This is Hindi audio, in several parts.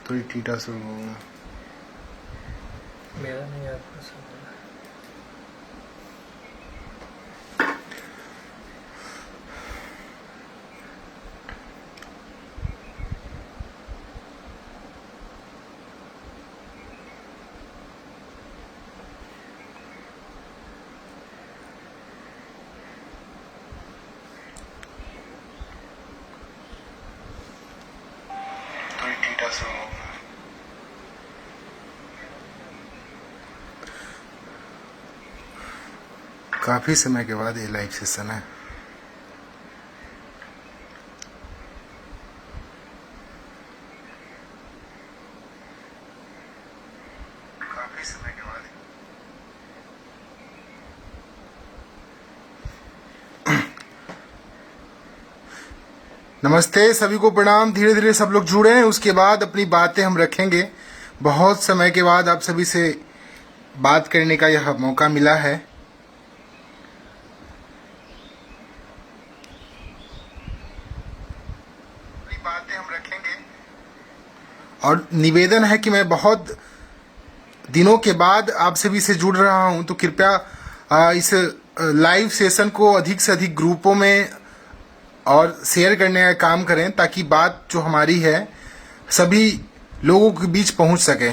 थोड़ी टीटा शुरू होगा। मेरा नहीं याद पसंद है। थोड़ी टीटा शुरू होगा। काफी समय के बाद ये लाइव सेशन है। काफी समय के बाद। नमस्ते, सभी को प्रणाम। धीरे धीरे सब लोग जुड़े हैं, उसके बाद अपनी बातें हम रखेंगे। बहुत समय के बाद आप सभी से बात करने का यह मौका मिला है। अपनी बातें हम रखेंगे और निवेदन है कि मैं बहुत दिनों के बाद आप सभी से जुड़ रहा हूं, तो कृपया इस लाइव सेशन को अधिक से अधिक ग्रुपों में और शेयर करने का काम करें, ताकि बात जो हमारी है सभी लोगों के बीच पहुंच सके।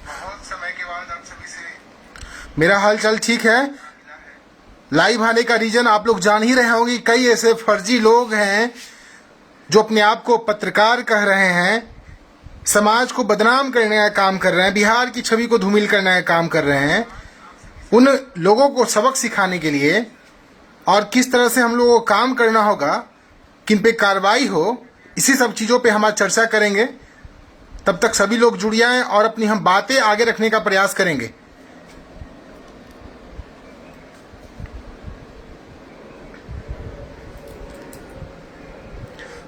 बहुत समय के बाद आप सभी से। मेरा हालचाल ठीक है। लाइव आने का रीजन आप लोग जान ही रहे होंगे। कई ऐसे फर्जी लोग हैं जो अपने आप को पत्रकार कह रहे हैं, समाज को बदनाम करने का काम कर रहे हैं, बिहार की छवि को धूमिल करने का काम कर रहे हैं। उन लोगों को सबक सिखाने के लिए और किस तरह से हम लोगों को काम करना होगा, किन पे कार्रवाई हो, इसी सब चीज़ों पे हम आज चर्चा करेंगे। तब तक सभी लोग जुड़ जाएं और अपनी हम बातें आगे रखने का प्रयास करेंगे।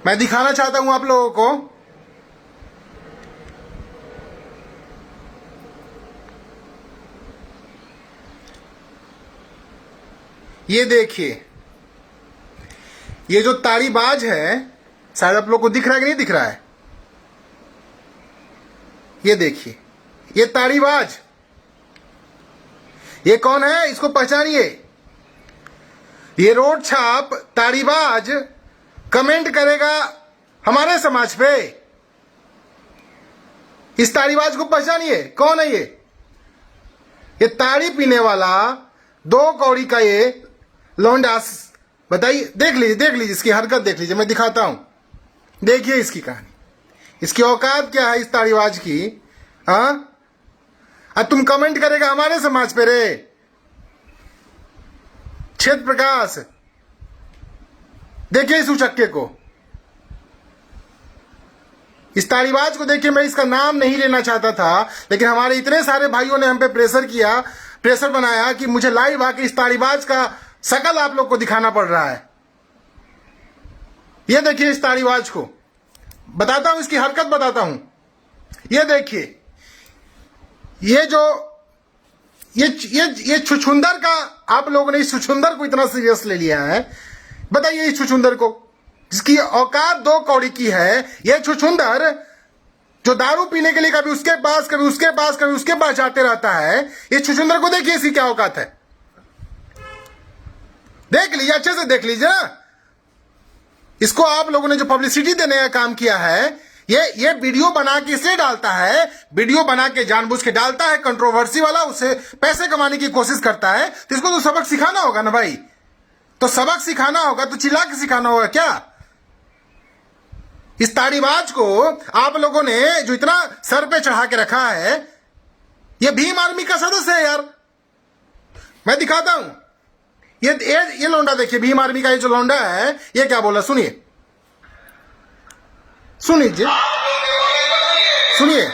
मैं दिखाना चाहता हूं आप लोगों को ये देखिए, ये जो ताड़ीबाज है, शायद आप लोग को दिख रहा है कि नहीं दिख रहा है। ये देखिए, ये ताड़ीबाज, ये कौन है, इसको पहचानिए। ये रोड छाप ताड़ीबाज कमेंट करेगा हमारे समाज पे। इस ताड़ीबाज को पहचानिए, कौन है ये ताड़ी पीने वाला 2 कौड़ी का ये लौंडा। बताइए, देख लीजिए इसकी हरकत देख लीजिए, मैं दिखाता हूं। देखिए इसकी कहानी, इसकी औकात क्या है इस ताड़ीबाज की। तुम कमेंट करेगा हमारे समाज पे रे। क्षेत्र प्रकाश, देखिए इस उचक्के को, इस ताड़ीबाज को देखिए। मैं इसका नाम नहीं लेना चाहता था, लेकिन हमारे इतने सारे भाइयों ने हम पे प्रेशर किया, प्रेशर बनाया कि मुझे लाइव आके इस ताड़ीबाज का शकल आप लोग को दिखाना पड़ रहा है। ये देखिए इस ताड़ीबाज को, बताता हूं इसकी हरकत बताता हूं। ये देखिए, ये जो ये छुछुंदर का, आप लोगों ने इस छुछुंदर को इतना सीरियस ले लिया है। बताइए इस छुछुंदर को, जिसकी औकात 2 कौड़ी की है, ये छुछुंदर जो दारू पीने के लिए कभी उसके पास कभी उसके पास कभी उसके पास जाते रहता है। ये छुछुंदर को देखिए इसकी क्या औकात है। देख लीजिए, अच्छे से देख लीजिए ना। इसको आप लोगों ने जो पब्लिसिटी देने का काम किया है, ये वीडियो बना के इसलिए डालता है, वीडियो बना के जानबूझ के डालता है, कंट्रोवर्सी वाला, उससे पैसे कमाने की कोशिश करता है। तो इसको तो सबक सिखाना होगा ना भाई। तो सबक सिखाना होगा तो चिल्ला के सिखाना होगा क्या। इस ताड़ीबाज को आप लोगों ने जो इतना सर पे चढ़ा के रखा है, ये भीम आर्मी का सदस्य है यार। मैं दिखाता हूं, ये लौंडा देखिए, भीम आर्मी का ये जो लौंडा है, ये क्या बोला, सुनिए सुनिए सुनिए।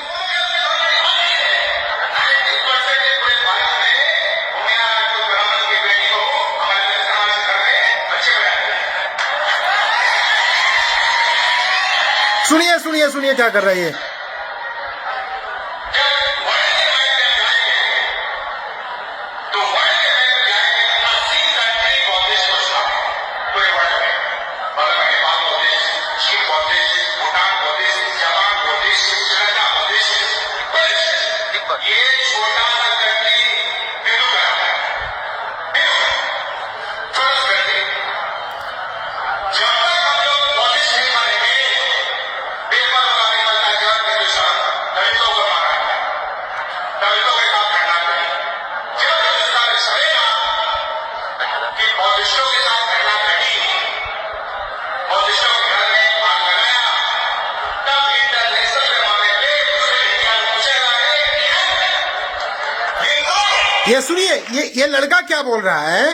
सुनिए सुनिए सुनिए क्या कर रही है। ये सुनिए, ये लड़का क्या बोल रहा है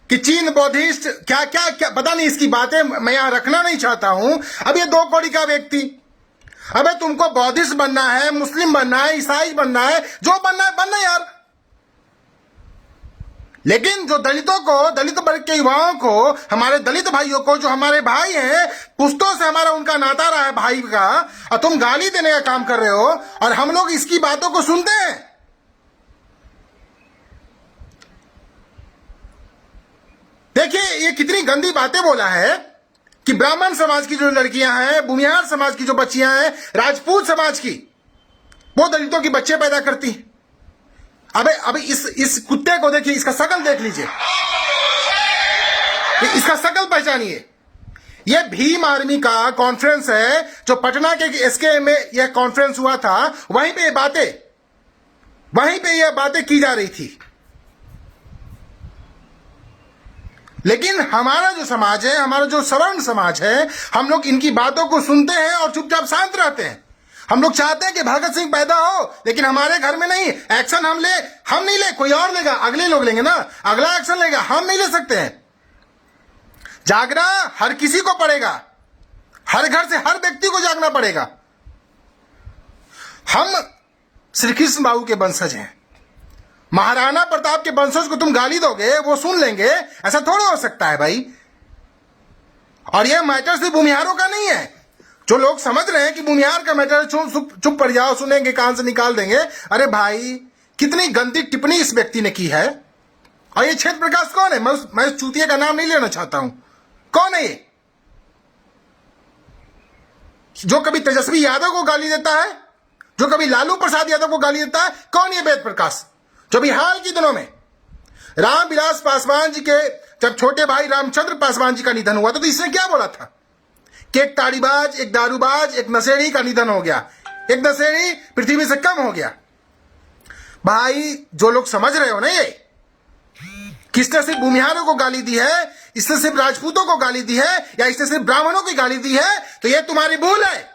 कि चीन बौद्धिस्ट क्या क्या क्या पता नहीं, इसकी बातें मैं यहां रखना नहीं चाहता हूं। अब ये 2 कौड़ी का व्यक्ति, अबे तुमको बौद्धिस्ट बनना है, मुस्लिम बनना है, ईसाई बनना है, जो बनना है बनना यार। लेकिन जो दलितों को, दलित वर्ग के युवाओं को, हमारे दलित भाइयों को, जो हमारे भाई हैं, पुश्तों से हमारा उनका नाता रहा है भाई का, और तुम गाली देने का काम कर रहे हो और हम लोग इसकी बातों को सुनते हैं। देखिए ये कितनी गंदी बातें बोला है कि ब्राह्मण समाज की जो लड़कियां हैं, भूमिहार समाज की जो बच्चियां हैं, राजपूत समाज की, वो दलितों की बच्चे पैदा करती हैं। अबे इस कुत्ते को देखिए, इसका शकल देख लीजिए, इसका शकल पहचानिए। यह भीम आर्मी का कॉन्फ्रेंस है जो पटना के एसके में यह कॉन्फ्रेंस हुआ था, वहीं पे यह बातें की जा रही थी। लेकिन हमारा जो समाज है, हमारा जो सवर्ण समाज है, हम लोग इनकी बातों को सुनते हैं और चुपचाप शांत रहते हैं। हम लोग चाहते हैं कि भगत सिंह पैदा हो, लेकिन हमारे घर में नहीं। एक्शन हम नहीं ले, कोई और लेगा, अगले लोग लेंगे ना, अगला एक्शन लेगा, हम नहीं ले सकते हैं। जागना हर किसी को पड़ेगा, हर घर से हर व्यक्ति को जागना पड़ेगा। हम श्री कृष्ण बाबू के वंशज हैं, महाराणा प्रताप के वंशज को तुम गाली दोगे, वो सुन लेंगे, ऐसा थोड़ा हो सकता है भाई। और यह मैटर सिर्फ भूमिहारों का नहीं है। जो लोग समझ रहे हैं कि भूमिहार का मैटर चुप पड़ जाओ, सुनेंगे, कान से निकाल देंगे, अरे भाई कितनी गंदी टिप्पणी इस व्यक्ति ने की है। और ये क्षेत्र प्रकाश कौन है? मैं इस चूतिया का नाम नहीं लेना चाहता हूं। कौन है ये जो कभी तेजस्वी यादव को गाली देता है, जो कभी लालू प्रसाद यादव को गाली देता है? कौन ये वेद प्रकाश जो भी हाल के दिनों में रामविलास पासवान जी के, जब छोटे भाई रामचंद्र पासवान जी का निधन हुआ तो इसने क्या बोला था कि एक ताड़ीबाज, एक दारूबाज, एक नशेड़ी का निधन हो गया, एक नशेड़ी पृथ्वी से कम हो गया। भाई जो लोग समझ रहे हो ना, ये किसने सिर्फ भूमिहारों को गाली दी है, इसने सिर्फ राजपूतों को गाली दी है, या इसने सिर्फ ब्राह्मणों की गाली दी है, तो ये तुम्हारी भूल है।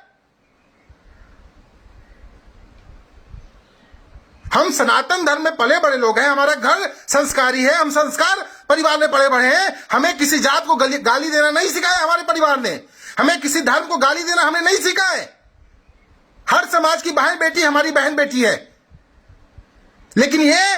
हम सनातन धर्म में पले बड़े लोग हैं, हमारा घर संस्कारी है, हम संस्कार परिवार में पले बड़े हैं। हमें किसी जात को गाली देना नहीं सिखाया हमारे परिवार ने, हमें किसी धर्म को गाली देना हमने नहीं सीखा है। हर समाज की बहन बेटी हमारी बहन बेटी है। लेकिन ये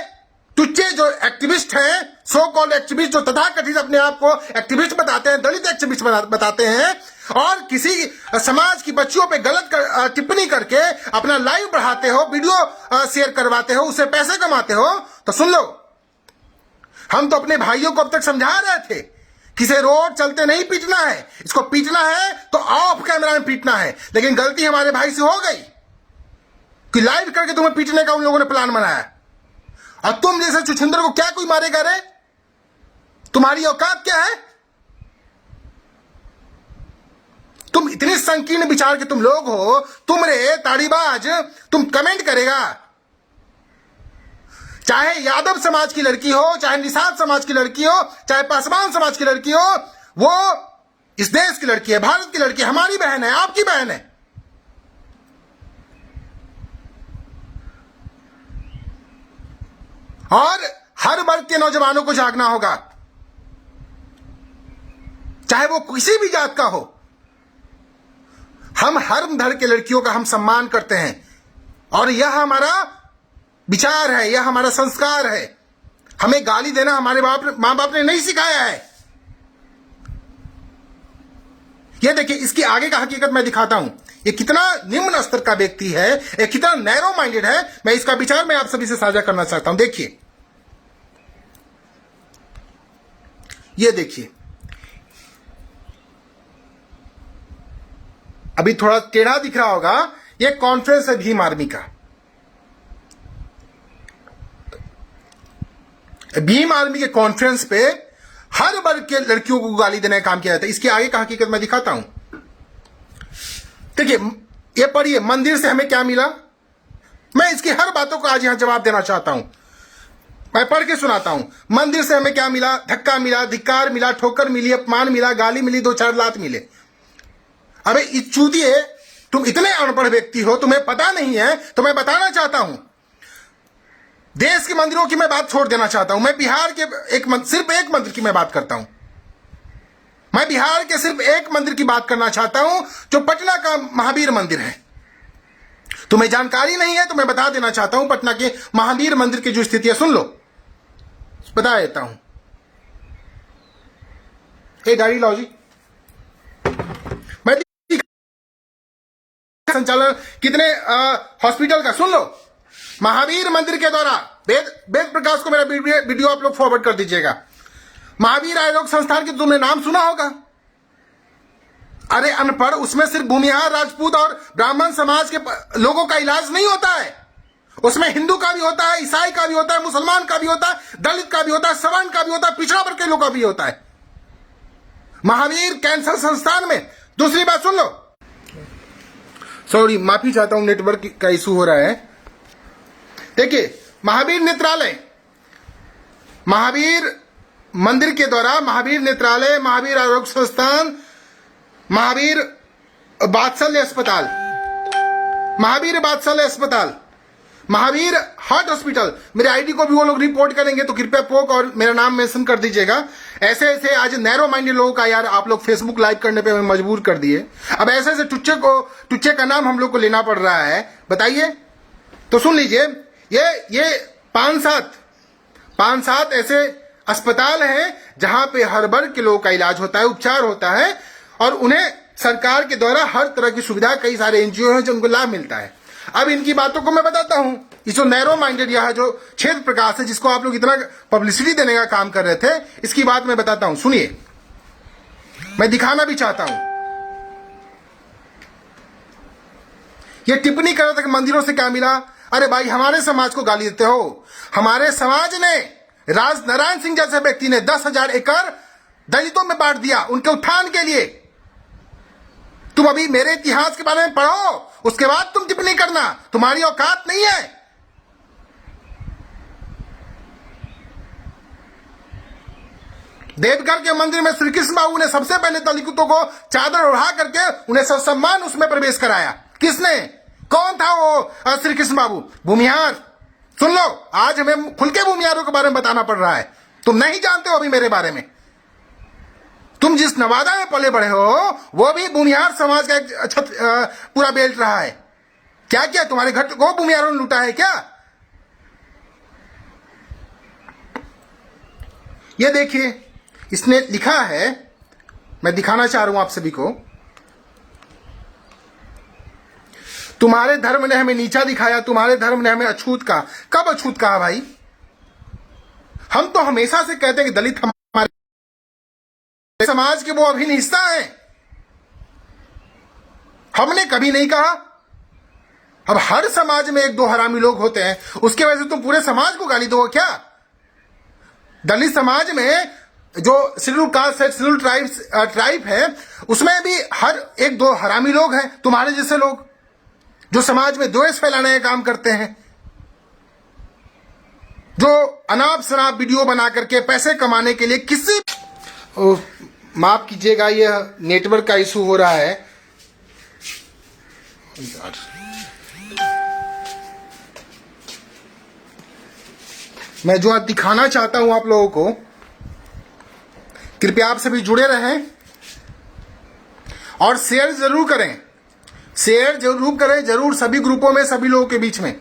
टुच्चे जो एक्टिविस्ट हैं, सो कॉल्ड एक्टिविस्ट, जो तथाकथित अपने आप को एक्टिविस्ट बताते हैं, दलित एक्टिविस्ट बताते हैं, और किसी समाज की बच्चियों पे गलत टिप्पणी करके अपना लाइव बढ़ाते हो, वीडियो शेयर करवाते हो, उससे पैसे कमाते हो, तो सुन लो, हम तो अपने भाइयों को अब तक समझा रहे थे कि इसे रोड चलते नहीं पीटना है, इसको पीटना है तो ऑफ कैमरा में पीटना है। लेकिन गलती हमारे भाई से हो गई कि लाइव करके तुम्हें पीटने का उन लोगों ने प्लान बनाया। और तुम जैसे छुछुंदर को क्या कोई मारेगा रे? तुम्हारी औकात क्या है? तुम इतने संकीर्ण विचार के तुम लोग हो, तुम रे ताड़ीबाज, तुम कमेंट करेगा, चाहे यादव समाज की लड़की हो, चाहे निषाद समाज की लड़की हो, चाहे पासवान समाज की लड़की हो, वो इस देश की लड़की है, भारत की लड़की है, हमारी बहन है, आपकी बहन है। और हर वर्ग के नौजवानों को जागना होगा, चाहे वो किसी भी जात का हो। हम हर धर्म के लड़कियों का हम सम्मान करते हैं, और यह हमारा विचार है, यह हमारा संस्कार है। हमें गाली देना हमारे मां बाप ने नहीं सिखाया है। यह देखिए, इसके आगे का हकीकत मैं दिखाता हूं। ये कितना निम्न स्तर का व्यक्ति है, ये कितना नैरो माइंडेड है। मैं इसका विचार मैं आप सभी से साझा करना चाहता हूं। देखिए, ये देखिए, अभी थोड़ा टेढ़ा दिख रहा होगा, ये कॉन्फ्रेंस है भीम आर्मी का। भीम आर्मी के कॉन्फ्रेंस पे हर वर्ग के लड़कियों को गाली देने का काम किया जाता है। इसके आगे का हकीकत मैं दिखाता हूं। देखिए, ये पढ़िए, मंदिर से हमें क्या मिला। मैं इसकी हर बातों को आज यहां जवाब देना चाहता हूं। मैं पढ़ के सुनाता हूं। मंदिर से हमें क्या मिला? धक्का मिला, धिक्कार मिला, ठोकर मिली, अपमान मिला, गाली मिली, 2-4 लात मिले। अबे इस चूतिए, तुम इतने अनपढ़ व्यक्ति हो, तुम्हें पता नहीं है, तो मैं बताना चाहता हूं। देश के मंदिरों की मैं बात छोड़ देना चाहता हूं। मैं बिहार के सिर्फ एक मंदिर की मैं बात करता हूं। मैं बिहार के सिर्फ एक मंदिर की बात करना चाहता हूं, जो पटना का महावीर मंदिर है। तुम्हें जानकारी नहीं है तो मैं बता देना चाहता हूं, पटना के महावीर मंदिर की जो स्थिति है सुन लो, बता देता हूं। एक गाड़ी लाओ जी। मैं संचालन कितने हॉस्पिटल का सुन लो। महावीर मंदिर के द्वारा वेद प्रकाश को मेरा वीडियो आप लोग फॉरवर्ड कर दीजिएगा। महावीर आयुर्वेद संस्थान की तुमने नाम सुना होगा। अरे अनपढ़, उसमें सिर्फ भूमिहार, राजपूत और ब्राह्मण समाज के लोगों का इलाज नहीं होता है। उसमें हिंदू का भी होता है, ईसाई का भी होता है, मुसलमान का भी होता है, दलित का भी होता है, सवर्ण का भी होता है, पिछड़ा वर्ग के लोगों का भी होता है महावीर कैंसर संस्थान में। दूसरी बात सुन लो, सॉरी माफी चाहता हूं, नेटवर्क का इशू हो रहा है। देखिए, महावीर नेत्रालय, महावीर मंदिर के द्वारा महावीर नेत्रालय, महावीर आरोग्य संस्थान, महावीर वात्सल्य अस्पताल, महावीर वात्सल्य अस्पताल, महावीर हार्ट हॉस्पिटल, मेरे आईडी को भी वो लोग रिपोर्ट करेंगे तो कृपया पोक और मेरा नाम मेंशन कर दीजिएगा। ऐसे ऐसे आज नैरो माइंडेड लोगों का यार आप लोग फेसबुक लाइव करने पे मजबूर कर दिए। अब ऐसे ऐसे टुच्चे का नाम हम लोग को लेना पड़ रहा है, बताइए। तो सुन लीजिए, ये 5-7 ऐसे अस्पताल हैं जहां पे हर वर्ग के लोगों का इलाज होता है, उपचार होता है, और उन्हें सरकार के द्वारा हर तरह की सुविधा, कई सारे एनजीओ हैं जो उनको लाभ मिलता है। अब इनकी बातों को मैं बताता हूं। इस जो नैरो माइंडेड यह जो क्षेत्र प्रकाश है, जिसको आप लोग इतना पब्लिसिटी देने का काम कर रहे थे, इसकी बात मैं बताता हूं, सुनिए। मैं दिखाना भी चाहता हूं। ये टिप्पणी कर रहा था कि मंदिरों से क्या मिला। अरे भाई, हमारे समाज को गाली देते हो। हमारे समाज ने, राज नारायण सिंह जैसे व्यक्ति ने 10,000 एकड़ दलितों में बांट दिया उनके उत्थान के लिए। तुम अभी मेरे इतिहास के बारे में पढ़ो, उसके बाद तुम टिप्पणी करना, तुम्हारी औकात नहीं है। देवघर के मंदिर में श्री कृष्ण बाबू ने सबसे पहले दलितों को चादर ओढ़ा करके उन्हें सम्मान उसमें प्रवेश कराया। किसने? कौन था वो श्री कृष्ण बाबू? भूमिहार। सुन लो, आज हमें खुल के भूमिहारों के बारे में बताना पड़ रहा है। तुम नहीं जानते हो अभी मेरे बारे में। तुम जिस नवादा में पले बड़े हो वो भी भूमिहार समाज का एक पूरा बेल्ट रहा है। क्या क्या तुम्हारे घर को भूमिहारों ने लूटा है क्या? ये देखिए, इसने लिखा है, मैं दिखाना चाह रहा हूं आप सभी को। तुम्हारे धर्म ने हमें नीचा दिखाया, तुम्हारे धर्म ने हमें अछूत कहा। कब अछूत कहा भाई? हम तो हमेशा से कहते हैं कि दलित हमारे समाज के वो अभिन्न हिस्सा है। हमने कभी नहीं कहा। अब हर समाज में 1-2 हरामी लोग होते हैं, उसके वजह से तुम पूरे समाज को गाली दोगे क्या? दलित समाज में जो शेड्यूल कास्ट है, शेड्यूल ट्राइब है, उसमें भी हर 1-2 हरामी लोग हैं, तुम्हारे जैसे लोग जो समाज में द्वेष फैलाने का काम करते हैं, जो अनाप शनाप वीडियो बना करके पैसे कमाने के लिए किसी, माफ कीजिएगा ये नेटवर्क का इशू हो रहा है। मैं जो आज दिखाना चाहता हूं आप लोगों को, कृपया आप सभी जुड़े रहें और शेयर जरूर करें। शेयर जरूर करें, जरूर, सभी ग्रुपों में, सभी लोगों के बीच में।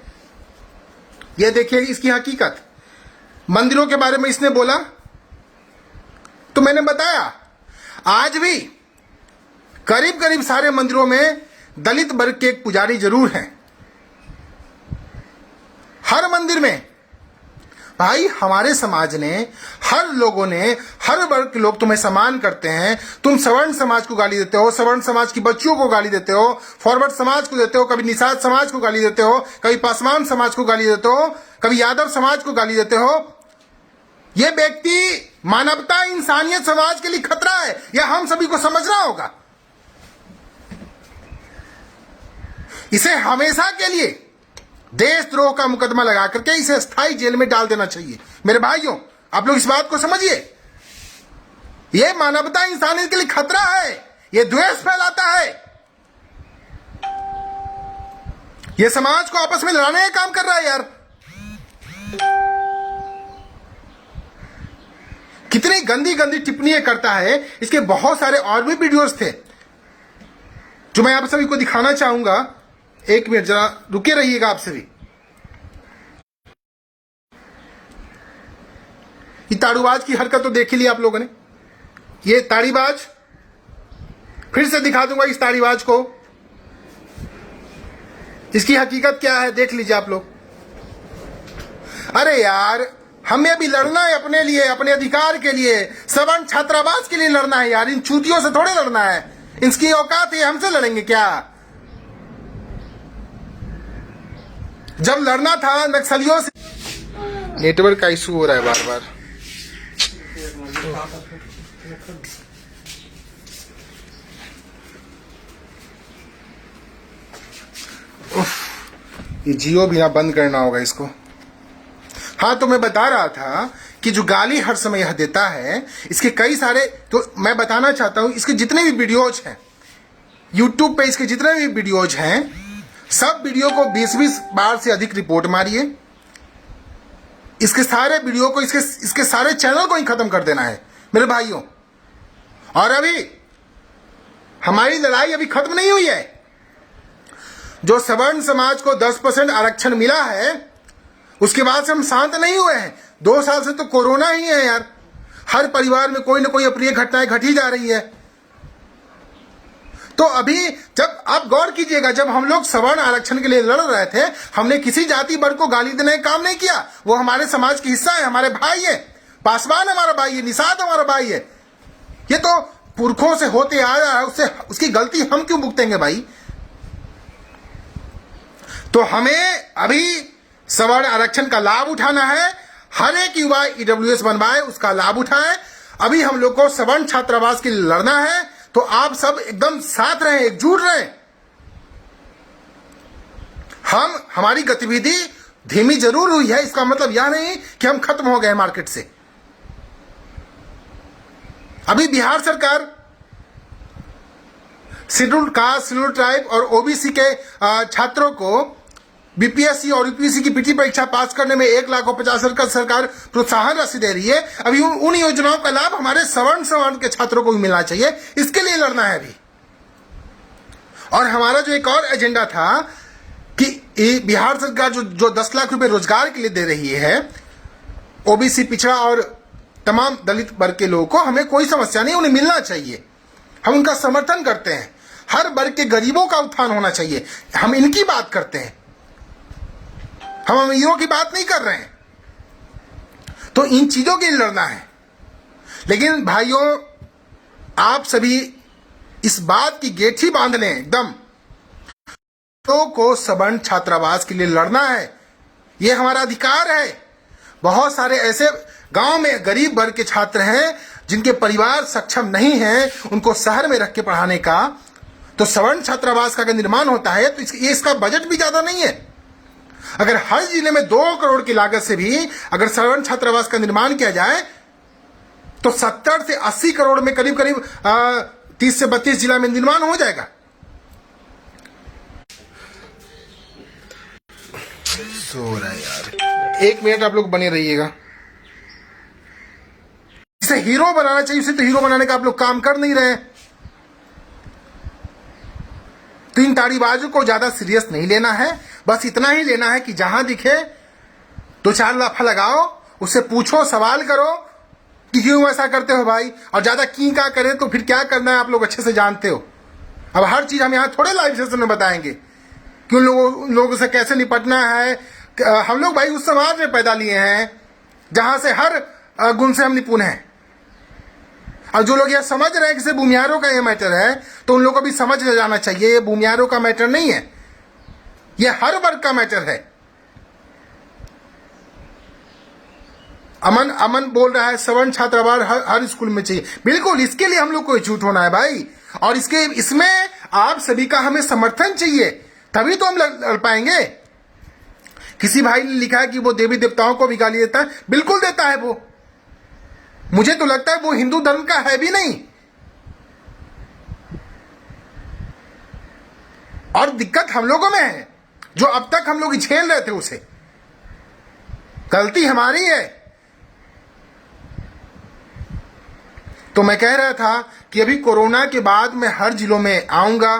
यह देखिए इसकी हकीकत। मंदिरों के बारे में इसने बोला तो मैंने बताया, आज भी करीब करीब सारे मंदिरों में दलित वर्ग के एक पुजारी जरूर हैं। हर मंदिर में भाई, हमारे समाज ने, हर लोगों ने, हर वर्ग के लोग तुम्हें सम्मान करते हैं। तुम सवर्ण समाज को गाली देते हो, सवर्ण समाज की बच्चियों को गाली देते हो, फॉरवर्ड समाज को देते हो, कभी निषाद समाज को गाली देते हो, कभी पासवान समाज को गाली देते हो, कभी यादव समाज को गाली देते हो। यह व्यक्ति मानवता, इंसानियत, समाज के लिए खतरा है, यह हम सभी को समझना होगा। इसे हमेशा के लिए देशद्रोह का मुकदमा लगा करके इसे स्थायी जेल में डाल देना चाहिए। मेरे भाइयों, आप लोग इस बात को समझिए। यह मानवता, इंसानियत के लिए खतरा है, यह द्वेष फैलाता है, यह समाज को आपस में लड़ाने का काम कर रहा है यार। कितनी गंदी गंदी टिप्पणियां करता है। इसके बहुत सारे और भी वीडियोस थे जो मैं आप सभी को दिखाना चाहूंगा। एक मिनट जरा रुके रहिएगा आप सभी। ये ताड़ूबाज की हरकत तो देख ही लिया आप लोगों ने। ये ताड़ीबाज, फिर से दिखा दूंगा इस ताड़ीबाज को। इसकी हकीकत क्या है देख लीजिए आप लोग। अरे यार, हमें भी लड़ना है अपने लिए, अपने अधिकार के लिए, सवर्ण छात्रावास के लिए लड़ना है यार। इन चूतियों से थोड़े लड़ना है। इनकी औकात है, हमसे लड़ेंगे क्या? जब लड़ना था नक्सलियों से। नेटवर्क का इशू हो रहा है बार बार। ये जियो भी ना बंद करना होगा इसको। हाँ, तो मैं बता रहा था कि जो गाली हर समय यह देता है, इसके कई सारे, तो मैं बताना चाहता हूं, इसके जितने भी वीडियोज हैं यूट्यूब पे, इसके जितने भी वीडियोज हैं, सब वीडियो को 20-20 बार से अधिक रिपोर्ट मारिए। इसके सारे वीडियो को, इसके सारे चैनल को ही खत्म कर देना है मेरे भाइयों। और अभी हमारी लड़ाई अभी खत्म नहीं हुई है। जो सवर्ण समाज को 10% आरक्षण मिला है, उसके बाद से हम शांत नहीं हुए हैं। 2 साल से तो कोरोना ही है यार। हर परिवार में कोई ना कोई अप्रिय घटनाएं घटी जा रही है। तो अभी जब आप गौर कीजिएगा, जब हम लोग सवर्ण आरक्षण के लिए लड़ रहे थे, हमने किसी जाति वर्ग को गाली देने का काम नहीं किया। वो हमारे समाज की हिस्सा है, हमारे भाई है। पासवान हमारा भाई है, निषाद हमारा भाई है। ये तो पुरखों से होते आ रहा है, उसकी गलती हम क्यों भुगतेंगे भाई? तो हमें अभी सवर्ण आरक्षण का लाभ उठाना है। हर एक युवा ईडब्ल्यूएस बनवाए, उसका लाभ उठाए। अभी हम लोग को सवर्ण छात्रावास के लिए लड़ना है, तो आप सब एकदम साथ रहें, एकजुट रहें। हमारी गतिविधि धीमी जरूर हुई है, इसका मतलब यह नहीं कि हम खत्म हो गए मार्केट से। अभी बिहार सरकार शेड्यूल्ड कास्ट, शेड्यूल्ड ट्राइब और ओबीसी के छात्रों को बीपीएससी और यूपीएससी की पीटी परीक्षा पास करने में 1,50,000 का सरकार प्रोत्साहन राशि दे रही है। अभी उन योजनाओं का लाभ हमारे सवर्ण समाज के छात्रों को भी मिलना चाहिए। इसके लिए लड़ना है अभी। और हमारा जो एक और एजेंडा था कि बिहार सरकार जो 10 लाख रुपए रोजगार के लिए दे रही है, ओबीसी, पिछड़ा और तमाम दलित वर्ग के लोगों को, हमें कोई समस्या नहीं, उन्हें मिलना चाहिए। हम उनका समर्थन करते हैं। हर वर्ग के गरीबों का उत्थान होना चाहिए। हम इनकी बात करते हैं, हम अमीरों की बात नहीं कर रहे हैं। तो इन चीजों के लिए लड़ना है। लेकिन भाइयों, आप सभी इस बात की गेठी बांध लें एकदम, तो को सवर्ण छात्रावास के लिए लड़ना है। यह हमारा अधिकार है। बहुत सारे ऐसे गांव में गरीब वर्ग के छात्र हैं जिनके परिवार सक्षम नहीं है उनको शहर में रख के पढ़ाने का। तो सवर्ण छात्रावास का अगर निर्माण होता है तो इसका बजट भी ज्यादा नहीं है। अगर हर जिले में 2 करोड़ की लागत से भी अगर सवर्ण छात्रावास का निर्माण किया जाए तो 70 से 80 करोड़ में करीब 30 से 32 जिला में निर्माण हो जाएगा। सो रहा है यार, 1 मिनट आप लोग बने रहिएगा। इसे हीरो बनाना चाहिए, उसे तो हीरो बनाने का आप लोग काम कर नहीं रहे। तो इन ताड़ीबाजों को ज्यादा सीरियस नहीं लेना है। बस इतना ही लेना है कि जहां दिखे 2-4 लाफा लगाओ, उससे पूछो, सवाल करो कि क्यों ऐसा करते हो भाई। और ज्यादा की का करे तो फिर क्या करना है आप लोग अच्छे से जानते हो। अब हर चीज हम यहां थोड़े लाइव सेशन में बताएंगे कि उन लोगों से कैसे निपटना है। हम लोग भाई उस समाज में पैदा लिए हैं जहां से हर गुण से हम निपुण हैं। और जो लोग यह समझ रहे हैं कि सिर्फ भूमिहारों का यह मैटर है, तो उन लोगों को भी समझ जाना चाहिए ये भूमिहारों का मैटर नहीं है, यह हर वर्ग का मैटर है। अमन बोल रहा है सवर्ण छात्रावास हर स्कूल में चाहिए। बिल्कुल, इसके लिए हम लोग को एकजुट होना है भाई। और इसमें आप सभी का हमें समर्थन चाहिए, तभी तो हम लड़ पाएंगे। किसी भाई ने लिखा है कि वो देवी देवताओं को भी गाली देता है। बिल्कुल देता है वो। मुझे तो लगता है वो हिंदू धर्म का है भी नहीं। और दिक्कत हम लोगों में है जो अब तक हम लोग झेल रहे थे उसे। गलती हमारी है। तो मैं कह रहा था कि अभी कोरोना के बाद मैं हर जिलों में आऊंगा,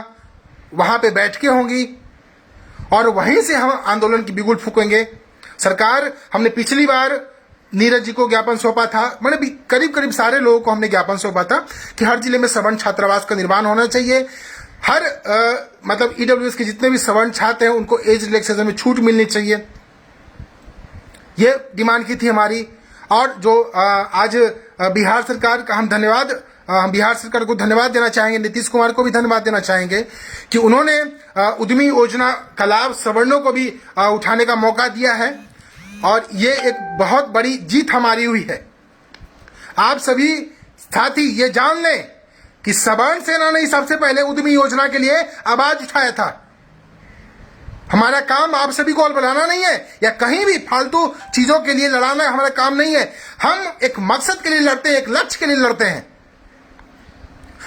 वहां पे बैठकें होंगी और वहीं से हम आंदोलन की बिगुल फूकेंगे। सरकार, हमने पिछली बार नीरज जी को ज्ञापन सौंपा था, मैंने करीब करीब सारे लोगों को हमने ज्ञापन सौंपा था कि हर जिले में सवर्ण छात्रावास का निर्माण होना चाहिए। हर मतलब ईडब्ल्यूएस के जितने भी सवर्ण छात्र हैं उनको एज रिलैक्सेशन में छूट मिलनी चाहिए, ये डिमांड की थी हमारी। और जो आज बिहार सरकार का हम बिहार सरकार को धन्यवाद देना चाहेंगे, नीतीश कुमार को भी धन्यवाद देना चाहेंगे कि उन्होंने उद्यमी योजना का लाभ सवर्णों को भी उठाने का मौका दिया है और ये एक बहुत बड़ी जीत हमारी हुई है। आप सभी साथी ये जान लें कि सवर्ण सेना ने सबसे पहले उद्यमी योजना के लिए आवाज उठाया था। हमारा काम आप सभी को बुलाना नहीं है या कहीं भी फालतू चीजों के लिए लड़ाना हमारा काम नहीं है। हम एक मकसद के लिए लड़ते हैं, एक लक्ष्य के लिए लड़ते हैं।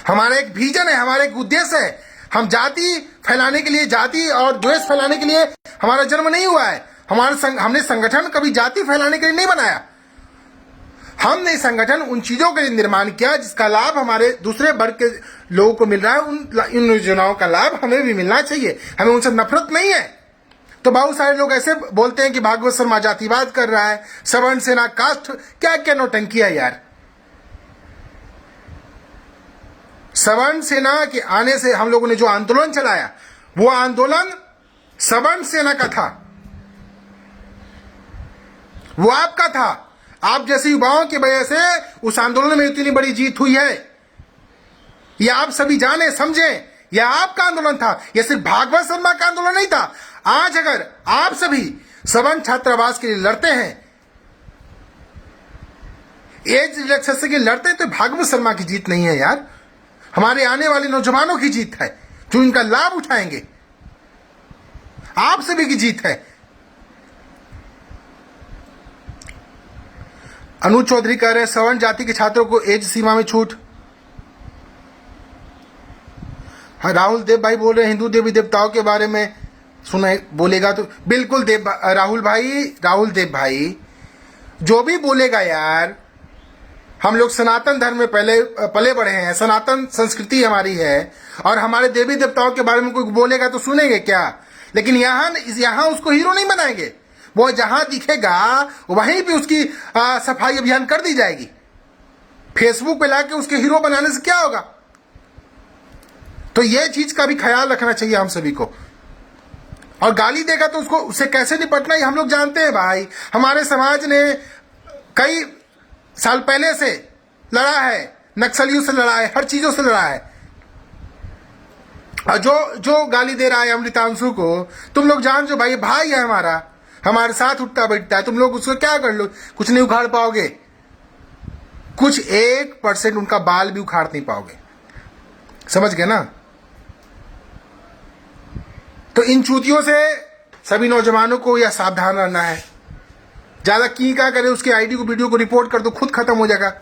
हमारा एक विजन है, हमारा एक उद्देश्य है। हम जाति फैलाने के लिए, जाति और द्वेष फैलाने के लिए हमारा जन्म नहीं हुआ है। हमने संगठन कभी जाति फैलाने के लिए नहीं बनाया। हमने संगठन उन चीजों के लिए निर्माण किया जिसका लाभ हमारे दूसरे वर्ग के लोगों को मिल रहा है। उन योजनाओं का लाभ हमें भी मिलना चाहिए, हमें उनसे नफरत नहीं है। तो बहुत सारे लोग ऐसे बोलते हैं कि भागवत शर्मा जातिवाद कर रहा है, सवर्ण सेना कास्ट, क्या क्या नौटंकी है यार। सवर्ण सेना के आने से हम लोगों ने जो आंदोलन चलाया वो आंदोलन सवर्ण सेना का था, वो आपका था। आप जैसे युवाओं की वजह से उस आंदोलन में इतनी बड़ी जीत हुई है, ये आप सभी जाने समझें। यह आपका आंदोलन था, यह सिर्फ भागवत शर्मा का आंदोलन नहीं था। आज अगर आप सभी सवर्ण छात्रावास के लिए लड़ते हैं, एज रिलैक्सेशन के लिए लड़ते हैं, तो भागवत शर्मा की जीत नहीं है यार, हमारे आने वाले नौजवानों की जीत है जो इनका लाभ उठाएंगे। आप सभी की जीत है। अनुज चौधरी कह रहे हैं सवर्ण जाति के छात्रों को एज सीमा में छूट। हाँ, राहुल देव भाई बोल रहे हैं हिंदू देवी देवताओं के बारे में सुना बोलेगा तो बिल्कुल राहुल देव भाई जो भी बोलेगा यार, हम लोग सनातन धर्म में पले बढ़े हैं, सनातन संस्कृति हमारी है और हमारे देवी देवताओं के बारे में कोई बोलेगा तो सुनेंगे क्या। लेकिन यहाँ उसको हीरो नहीं बनाएंगे, वो जहां दिखेगा वहीं पे उसकी सफाई अभियान कर दी जाएगी। फेसबुक पे लाके उसके हीरो बनाने से क्या होगा। तो ये चीज का भी ख्याल रखना चाहिए हम सभी को। और गाली देगा तो उससे कैसे निपटना है हम लोग जानते हैं भाई। हमारे समाज ने कई साल पहले से लड़ा है, नक्सलियों से लड़ा है, हर चीजों से लड़ा है। और जो गाली दे रहा है अमृतांशु को, तुम लोग जान जो भाई है हमारे साथ उठता बैठता है, तुम लोग उसको क्या कर लो, कुछ नहीं उखाड़ पाओगे, कुछ 1% उनका बाल भी उखाड़ नहीं पाओगे, समझ गए ना। तो इन चूतियों से सभी नौजवानों को यह सावधान रहना है। ज्यादा की क्या करे, उसके आईडी को वीडियो को रिपोर्ट कर दो, खुद खत्म हो जाएगा।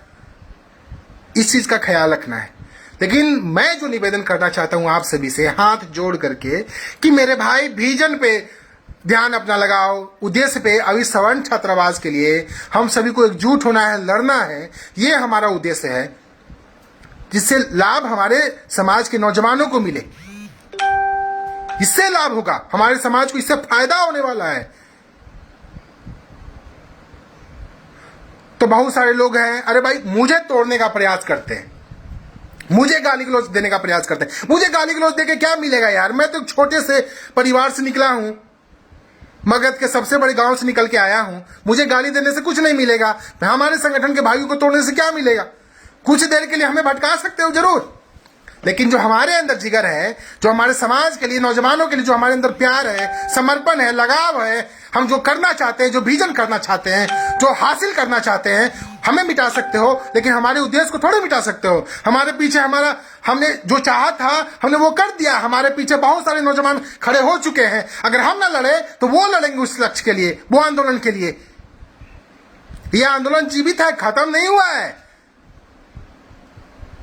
इस चीज का ख्याल रखना है। लेकिन मैं जो निवेदन करना चाहता हूं आप सभी से हाथ जोड़ करके कि मेरे भाई विजन पे ध्यान अपना लगाओ, उद्देश्य पे। अभी सवर्ण छात्रावास के लिए हम सभी को एकजुट होना है, लड़ना है, ये हमारा उद्देश्य है, जिससे लाभ हमारे समाज के नौजवानों को मिले। इससे लाभ होगा, हमारे समाज को इससे फायदा होने वाला है। तो बहुत सारे लोग हैं, अरे भाई मुझे तोड़ने का प्रयास करते हैं, मुझे गाली गलौज देने का प्रयास करते हैं। मुझे गाली गलौज देके क्या मिलेगा यार, मैं तो छोटे से परिवार से निकला हूं, मगध के सबसे बड़े गांव से निकल के आया हूं। मुझे गाली देने से कुछ नहीं मिलेगा, हमारे संगठन के भाइयों को तोड़ने से क्या मिलेगा। कुछ देर के लिए हमें भटका सकते हो जरूर, लेकिन जो हमारे अंदर जिगर है, जो हमारे समाज के लिए, नौजवानों के लिए जो हमारे अंदर प्यार है, समर्पण है, लगाव है, हम जो करना चाहते हैं, जो विजन करना चाहते हैं, जो हासिल करना चाहते हैं, हमें मिटा सकते हो, लेकिन हमारे उद्देश्य को थोड़े मिटा सकते हो। हमारे पीछे हमने जो चाहा था हमने वो कर दिया। हमारे पीछे बहुत सारे नौजवान खड़े हो चुके हैं। अगर हम ना लड़े तो वो लड़ेंगे उस लक्ष्य के लिए, वो आंदोलन के लिए। यह आंदोलन जीवित है, खत्म नहीं हुआ है।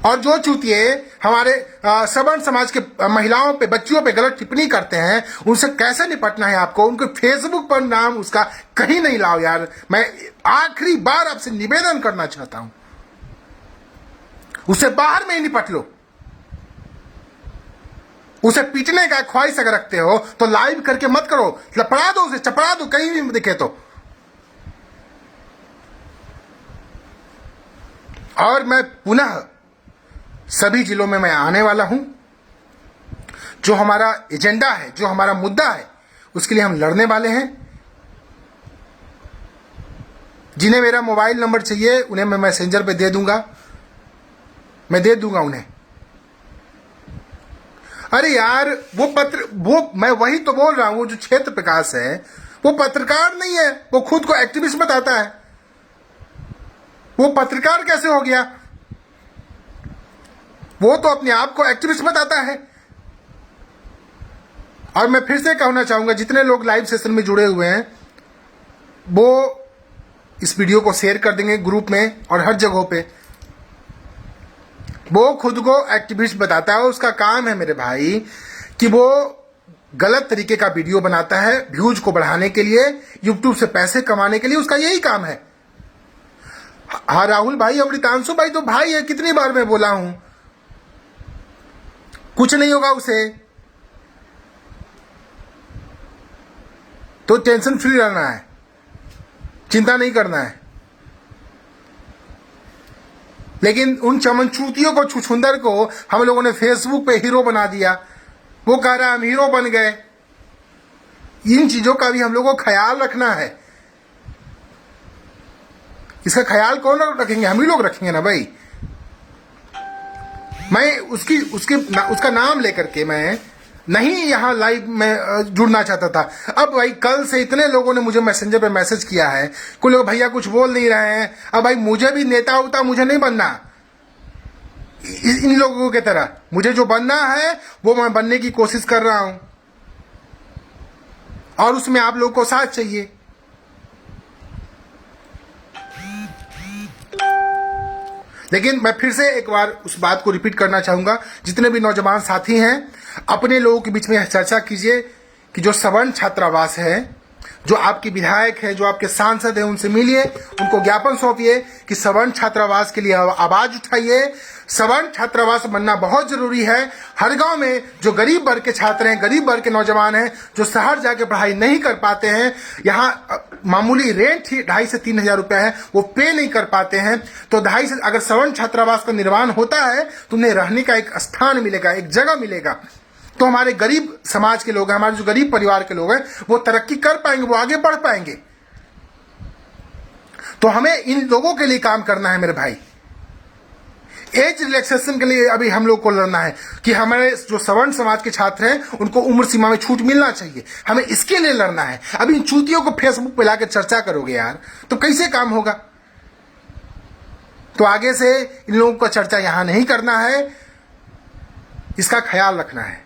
और जो चूतिए हमारे सवर्ण समाज के महिलाओं पे, बच्चियों पे गलत टिप्पणी करते हैं, उनसे कैसे निपटना है आपको। उनके फेसबुक पर नाम उसका कहीं नहीं लाओ यार। मैं आखिरी बार आपसे निवेदन करना चाहता हूं, उसे बाहर में ही निपट लो। उसे पीटने का ख्वाहिश अगर रखते हो तो लाइव करके मत करो, लपड़ा दो, उसे चपड़ा दो कहीं भी दिखे तो। और मैं पुनः सभी जिलों में मैं आने वाला हूं। जो हमारा एजेंडा है, जो हमारा मुद्दा है, उसके लिए हम लड़ने वाले हैं। जिन्हें मेरा मोबाइल नंबर चाहिए उन्हें मैं मैसेंजर पे दे दूंगा, मैं दे दूंगा उन्हें। अरे यार वो मैं वही तो बोल रहा हूं, वो जो क्षेत्र प्रकाश है वो पत्रकार नहीं है, वो खुद को एक्टिविस्ट बताता है। वो पत्रकार कैसे हो गया? वो तो अपने आप को एक्टिविस्ट बताता है। और मैं फिर से कहना चाहूंगा, जितने लोग लाइव सेशन में जुड़े हुए हैं वो इस वीडियो को शेयर कर देंगे ग्रुप में और हर जगहों पे। वो खुद को एक्टिविस्ट बताता है, उसका काम है मेरे भाई कि वो गलत तरीके का वीडियो बनाता है व्यूज को बढ़ाने के लिए, यूट्यूब से पैसे कमाने के लिए, उसका यही काम है। हाँ राहुल भाई, अमृतांशु भाई तो भाई है, कितनी बार मैं बोला हूं, कुछ नहीं होगा उसे। तो टेंशन फ्री रहना है, चिंता नहीं करना है। लेकिन उन चमनचूतियों को, छुछुंदर को हम लोगों ने फेसबुक पे हीरो बना दिया। वो कह रहा है हम हीरो बन गए। इन चीजों का भी हम लोगों को ख्याल रखना है। इसका ख्याल कौन रखेंगे? हम ही लोग रखेंगे ना भाई। मैं उसका नाम लेकर के मैं नहीं यहां लाइव में जुड़ना चाहता था। अब भाई कल से इतने लोगों ने मुझे मैसेंजर पे मैसेज किया है, कुछ लोग भैया कुछ बोल नहीं रहे हैं। अब भाई मुझे भी नेता उता मुझे नहीं बनना, इन लोगों की तरह मुझे जो बनना है वो मैं बनने की कोशिश कर रहा हूं, और उसमें आप लोगों को साथ चाहिए। लेकिन मैं फिर से एक बार उस बात को रिपीट करना चाहूंगा, जितने भी नौजवान साथी हैं अपने लोगों के बीच में चर्चा कीजिए कि जो सवर्ण छात्रावास है, जो आपके विधायक है, जो आपके सांसद हैं, उनसे मिलिए, उनको ज्ञापन सौंपिए कि सवर्ण छात्रावास के लिए आवाज उठाइए। सवर्ण छात्रावास बनना बहुत जरूरी है। हर गांव में जो गरीब वर्ग के छात्र हैं, गरीब वर्ग के नौजवान हैं, जो शहर जाके पढ़ाई नहीं कर पाते हैं, यहाँ मामूली रेंट ही 2,500 से 3,000 रुपया है, वो पे नहीं कर पाते हैं, तो 2,500 से अगर सवर्ण छात्रावास का निर्माण होता है तो उन्हें रहने का एक स्थान मिलेगा, एक जगह मिलेगा। तो हमारे गरीब समाज के लोग हैं, हमारे जो गरीब परिवार के लोग हैं, वो तरक्की कर पाएंगे, वो आगे बढ़ पाएंगे। तो हमें इन लोगों के लिए काम करना है मेरे भाई। एज रिलैक्सेशन के लिए अभी हम लोग को लड़ना है कि हमारे जो सवर्ण समाज के छात्र हैं उनको उम्र सीमा में छूट मिलना चाहिए। हमें इसके लिए लड़ना है। अभी इन चूतियों को फेसबुक पे लाकर चर्चा करोगे यार तो कैसे काम होगा? तो आगे से इन लोगों का चर्चा यहां नहीं करना है, इसका ख्याल रखना है।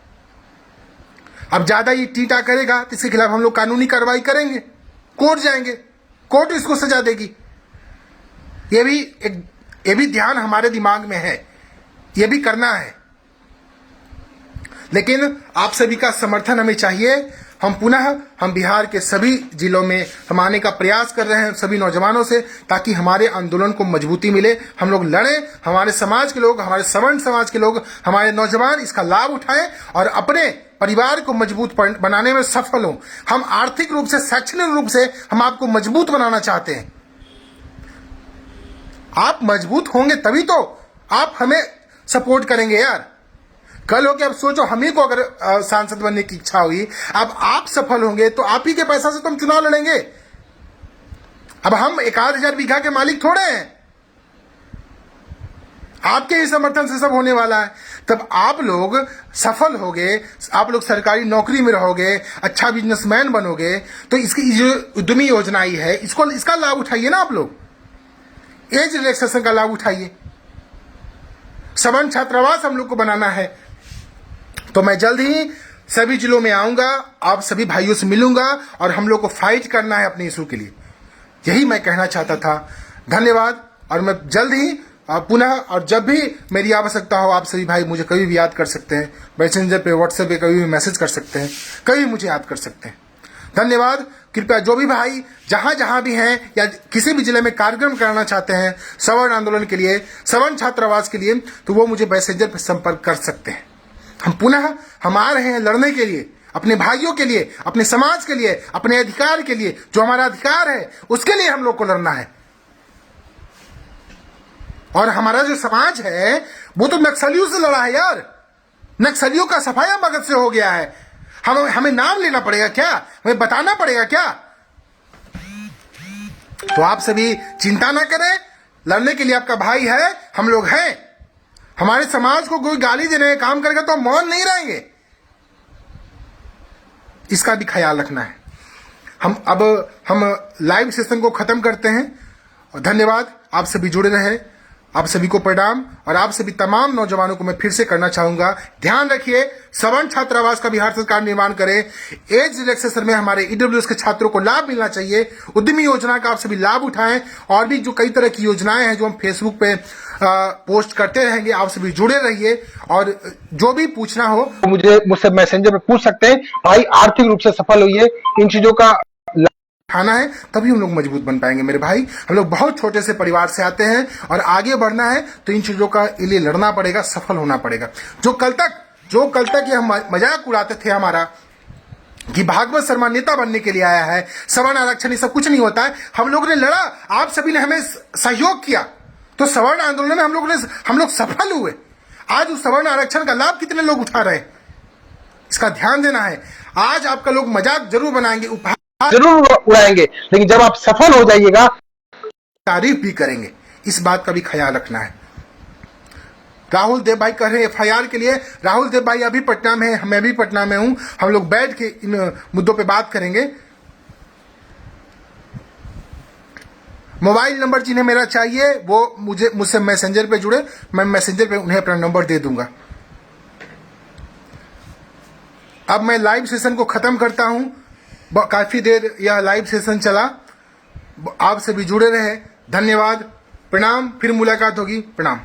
अब ज्यादा ये टीटा करेगा तो इसके खिलाफ हम लोग कानूनी कार्रवाई करेंगे, कोर्ट जाएंगे, कोर्ट इसको सजा देगी। ये भी ध्यान हमारे दिमाग में है, ये भी करना है। लेकिन आप सभी का समर्थन हमें चाहिए। हम बिहार के सभी जिलों में हम आने का प्रयास कर रहे हैं सभी नौजवानों से, ताकि हमारे आंदोलन को मजबूती मिले, हम लोग लड़ें, हमारे समाज के लोग, हमारे सवर्ण समाज के लोग, हमारे नौजवान इसका लाभ उठाएं और अपने परिवार को मजबूत बनाने में सफल हों। हम आर्थिक रूप से, शैक्षणिक रूप से हम आपको मजबूत बनाना चाहते हैं। आप मजबूत होंगे तभी तो आप हमें सपोर्ट करेंगे यार। कल हो के अब सोचो, हम ही को अगर सांसद बनने की इच्छा हुई, अब आप सफल होंगे तो आप ही के पैसा से तो हम चुनाव लड़ेंगे। अब हम 1,000 बीघा के मालिक थोड़े हैं, आपके ही समर्थन से सब होने वाला है। तब आप लोग सफल होगे, आप लोग सरकारी नौकरी में रहोगे, अच्छा बिजनेसमैन बनोगे, तो इसकी जो उद्यमी योजना आई है इसका लाभ उठाइए ना आप लोग। एज रिलैक्सेशन का लाभ उठाइए। सवर्ण छात्रावास हम लोग को बनाना है। तो मैं जल्द ही सभी जिलों में आऊंगा, आप सभी भाइयों से मिलूंगा और हम लोग को फाइट करना है अपने इशू के लिए। यही मैं कहना चाहता था। धन्यवाद। और मैं जल्द ही पुनः, और जब भी मेरी आवश्यकता हो, आप सभी भाई मुझे कभी भी याद कर सकते हैं। मैसेंजर पे, व्हाट्सएप पे कभी भी मैसेज कर सकते हैं, कभी भी मुझे याद कर सकते हैं। धन्यवाद। कृपया जो भी भाई जहां जहां भी हैं या किसी भी जिले में कार्यक्रम कराना चाहते हैं सवर्ण आंदोलन के लिए, सवर्ण छात्रावास के लिए, तो वो मुझे मैसेंजर पर संपर्क कर सकते हैं। हम आ रहे हैं लड़ने के लिए, अपने भाइयों के लिए, अपने समाज के लिए, अपने अधिकार के लिए। जो हमारा अधिकार है उसके लिए हम लोग को लड़ना है। और हमारा जो समाज है वो तो नक्सलियों से लड़ा है यार। नक्सलियों का सफाया मगज से हो गया है। हमें नाम लेना पड़ेगा क्या? हमें बताना पड़ेगा क्या? तो आप सभी चिंता ना करें, लड़ने के लिए आपका भाई है, हम लोग हैं। हमारे समाज को कोई गाली देने का काम करेगा तो हम मौन नहीं रहेंगे, इसका भी ख्याल रखना है। हम लाइव सेशन को खत्म करते हैं। और धन्यवाद, आप सभी जुड़े रहे, आप सभी को प्रणाम। और आप सभी तमाम नौजवानों को मैं फिर से करना चाहूंगा, ध्यान रखिए, सवर्ण छात्रावास का बिहार सरकार निर्माण करे। एज रिलैक्सेशन में हमारे ईडब्ल्यूएस के छात्रों को लाभ मिलना चाहिए। उद्यमी योजना का आप सभी लाभ उठाएं। और भी जो कई तरह की योजनाएं हैं जो हम फेसबुक पे पोस्ट करते रहेंगे, आप सभी जुड़े रहिए। और जो भी पूछना हो मुझसे मैसेंजर पे पूछ सकते हैं। भाई आर्थिक रूप से सफल होइए, इन चीजों का खाना है, तभी हम लोग मजबूत बन पाएंगे मेरे भाई। हम लोग बहुत छोटे से परिवार से आते हैं और आगे बढ़ना है तो इन चीजों का लिए लड़ना पड़ेगा, सफल होना पड़ेगा। जो कल तक ये हम मजाक उड़ाते थे हमारा कि भागवत शर्मा नेता बनने के लिए आया है, सवर्ण आरक्षण, ये सब कुछ नहीं होता है। हम लोगों ने लड़ा, आप सभी ने हमें सहयोग किया, तो सवर्ण आंदोलन में हम लोग सफल हुए। आज उस सवर्ण आरक्षण का लाभ कितने लोग उठा रहे हैं, इसका ध्यान देना है। आज आपका लोग मजाक जरूर बनाएंगे, उपहार जरूर उड़ाएंगे, लेकिन जब आप सफल हो जाइएगा तारीफ भी करेंगे, इस बात का भी ख्याल रखना है। राहुल देव भाई कह रहे हैं एफआईआर के लिए। राहुल देव भाई अभी पटना में है, मैं भी पटना में हूं, हम लोग बैठ के इन मुद्दों पे बात करेंगे। मोबाइल नंबर जिन्हें मेरा चाहिए वो मुझसे मैसेंजर पे जुड़े, मैं मैसेंजर पे उन्हें अपना नंबर दे दूंगा। अब मैं लाइव सेशन को खत्म करता हूं। काफी देर यह लाइव सेशन चला, आप सभी जुड़े रहे, धन्यवाद, प्रणाम। फिर मुलाकात होगी, प्रणाम।